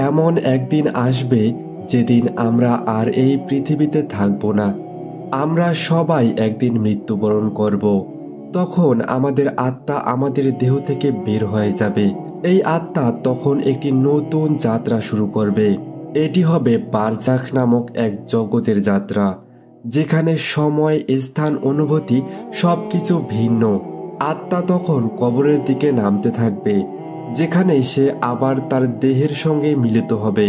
এমন একদিন আসবে যেদিন আমরা আর এই পৃথিবীতে থাকব না। আমরা সবাই একদিন মৃত্যুবরণ করব। তখন আমাদের আত্মা আমাদের দেহ থেকে বের হয়ে যাবে। এই আত্মা তখন একটি নতুন যাত্রা শুরু করবে। এটি হবে বারজাখ নামক এক জগতের যাত্রা, যেখানে সময়, স্থান, অনুভূতি সবকিছু ভিন্ন। আত্মা তখন কবরের দিকে নামতে থাকবে, যেখানে সে আবার তার দেহের সঙ্গে মিলিত হবে।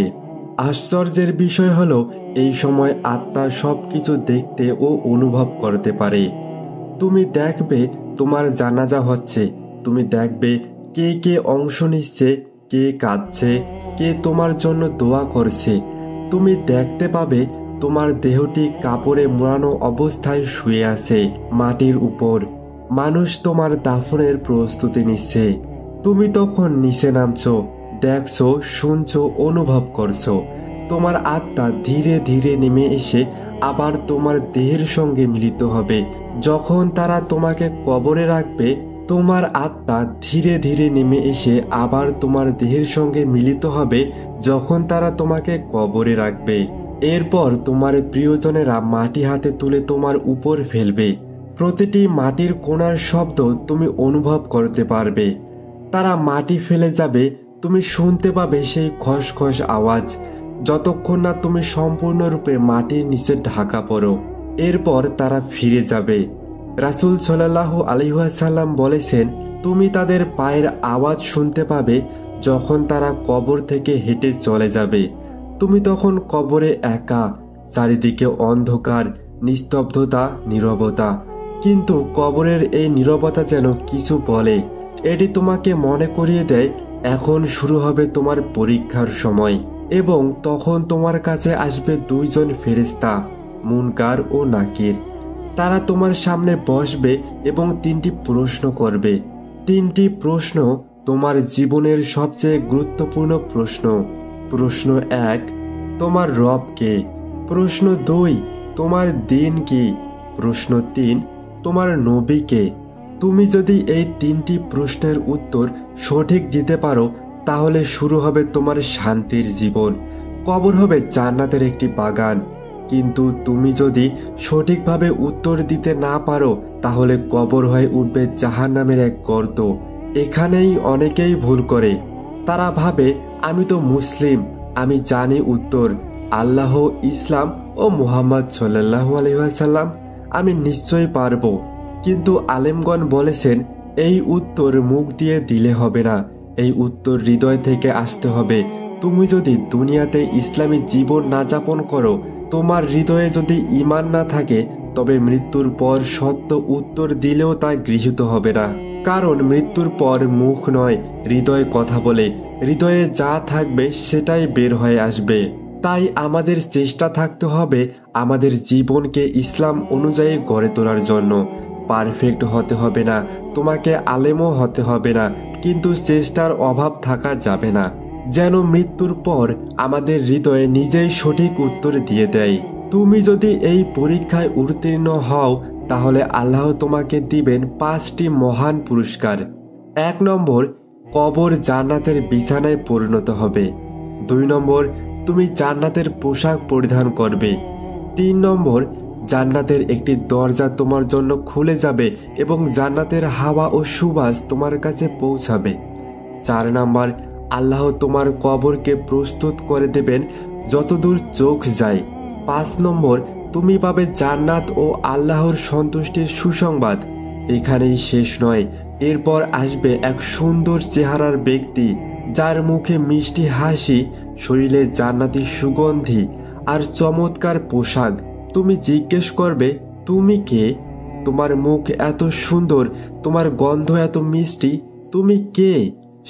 আশ্চর্যের বিষয় হলো, এই সময় আত্মা সবকিছু দেখতে ও অনুভব করতে পারে। তুমি দেখবে তোমার জানাজা হচ্ছে, তুমি দেখবে কে কে অংশ নিচ্ছে, কে কাঁদছে, কে তোমার জন্য দোয়া করছে। তুমি দেখতে পাবে তোমার দেহটি কাপড়ে মোড়ানো অবস্থায় শুয়ে আছে মাটির উপর। মানুষ তোমার দাফনের প্রস্তুতি নিচ্ছে। তুমি তখন নিচে নামছো, দেখছো, শুনছো, অনুভব করছো। তোমার আত্মা ধীরে ধীরে নেমে এসে আবার তোমার দেহের সঙ্গে মিলিত হবে। যখন তারা তোমাকে কবরে রাখবে, তোমার আত্মা ধীরে ধীরে নেমে এসে আবার তোমার দেহের সঙ্গে মিলিত হবে যখন তারা তোমাকে কবরে রাখবে। এরপর তোমার প্রিয়জনেরা মাটি হাতে তুলে তোমার উপর ফেলবে। প্রতিটি মাটির কোণার শব্দ তুমি অনুভব করতে পারবে। তারা মাটি ফেলে যাবে, তুমি শুনতে পাবে সেই খসখস আওয়াজ, যতক্ষণ না তুমি সম্পূর্ণরূপে মাটির নিচে ঢাকা পড়ো। এরপর তারা ফিরে যাবে। রাসূল সাল্লাল্লাহু আলাইহি ওয়াসাল্লাম বলেছেন, তুমি তাদের পায়ের আওয়াজ শুনতে পাবে যখন তারা কবর থেকে হেঁটে চলে যাবে। তুমি তখন কবরে একা, চারিদিকে অন্ধকার, নিস্তব্ধতা, নীরবতা। কিন্তু কবরের এই নীরবতা যেন কিছু বলে। এটি তোমাকে মনে করিয়ে দেয় এখন শুরু হবে তোমার পরীক্ষার সময়। এবং তখন তোমার কাছে আসবে দুইজন ফেরেশতা, মুনকার ও নাকির। তারা তোমার সামনে বসবে এবং তিনটি প্রশ্ন করবে। তিনটি প্রশ্ন তোমার জীবনের সবচেয়ে গুরুত্বপূর্ণ প্রশ্ন। প্রশ্ন 1, তোমার রব কে? প্রশ্ন 2, তোমার দিন কি? প্রশ্ন 3, তোমার নবী কে? তুমি যদি এই তিনটি প্রশ্নের উত্তর সঠিক দিতে পারো, তাহলে শুরু হবে তোমার শান্তির জীবন। কবর হবে জান্নাতের একটি বাগান। কিন্তু তুমি যদি সঠিকভাবে উত্তর দিতে না পারো, তাহলে কবর হয়ে উঠবে জাহান্নামের এক গর্ত। এখানেই অনেকেই ভুল করে। তারা ভাবে, আমি তো মুসলিম, আমি জানি উত্তর, আল্লাহ, ইসলাম ও মুহাম্মদ সাল্লাল্লাহু আলাইহি ওয়াসাল্লাম, আমি নিশ্চয়ই পারবো। কিন্তু আলেমগণ বলেছেন, এই উত্তর মুখ দিয়ে দিলে হবে না, এই উত্তর হৃদয় থেকে আসতে হবে। তুমি যদি দুনিয়াতে ইসলামী জীবন না যাপন করো, তোমার হৃদয়ে যদি ঈমান না থাকে, তবে মৃত্যুর পর সত্য উত্তর দিলেও তা গৃহীত হবে না। কারণ মৃত্যুর পর মুখ নয়, হৃদয় কথা বলে। হৃদয়ে যা থাকবে সেটাই বের হয়ে আসবে। তাই আমাদের চেষ্টা থাকতে হবে আমাদের জীবনকে ইসলাম অনুযায়ী গড়ে তোলার জন্য। পারফেক্ট হতে হবে না, তোমাকে আলেমও হতে হবে না, কিন্তু চেষ্টার অভাব থাকা যাবে না। যেন মৃত্যুর পর আমাদের হৃদয়ে নিজেই সঠিক উত্তর দিয়ে দেয়। তুমি যদি এই পরীক্ষায় উত্তীর্ণ হও, তাহলে আল্লাহ তোমাকে দিবেন 5টি মহান পুরস্কার। 1 নম্বর, কবর জান্নাতের বিছানায় পরিণত হবে। 2 নম্বর, তুমি জান্নাতের পোশাক পরিধান করবে। 3 নম্বর, জান্নাতের একটি দরজা তোমার জন্য খুলে যাবে এবং জান্নাতের হাওয়া ও সুবাস তোমার কাছে পৌঁছাবে। 4 নম্বর, আল্লাহ তোমার কবরকে প্রস্তুত করে দেবেন যতদূর চোখ যায়। 5 নম্বর, তুমি পাবে জান্নাত ও আল্লাহর সন্তুষ্টির সুসংবাদ। এখানেই শেষ নয়, এরপর আসবে এক সুন্দর চেহারার ব্যক্তি, যার মুখে মিষ্টি হাসি, শরীরে জান্নাতি সুগন্ধি আর চমৎকার পোশাক। তুমি জিজ্ঞেস করবে, তুমি কে? তোমার মুখ এত সুন্দর, তোমার গন্ধ এত মিষ্টি, তুমি কে?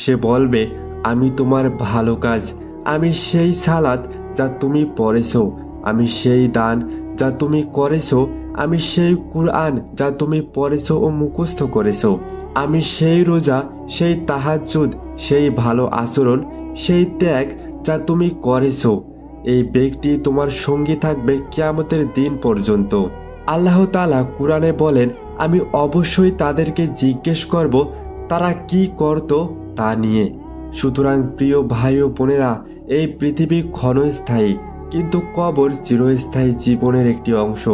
সে বলবে, আমি তোমার ভালো কাজ, আমি সেই সালাত যা তুমি পড়েছো, আমি সেই দান যা তুমি করেছো, আমি সেই কুরআন যা তুমি পড়েছো ও মুখস্থ করেছো, আমি সেই রোজা, সেই তাহাজ্জুদ, সেই ভালো আচরণ, সেই ত্যাগ যা তুমি করেছো। এই ব্যক্তি তোমার সঙ্গী থাকবে কিয়ামতের দিন পর্যন্ত। আল্লাহ তাআলা কুরআনে বলেন, আমি অবশ্যই তাদেরকে জিজ্ঞেস করব তারা কি করত তা নিয়ে। সুতরাং প্রিয় ভাই ও বোনেরা, এই পৃথিবী ক্ষণস্থায়ী, কিন্তু কবর চিরস্থায়ী জীবনের একটি অংশ।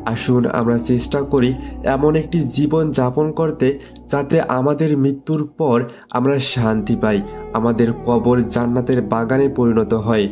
আসুন আমরা চেষ্টা করি এমন একটি জীবন যাপন করতে, যাতে আমাদের মৃত্যুর পর আমরা শান্তি পাই, আমাদের কবর জান্নাতের বাগানে পরিণত হয়।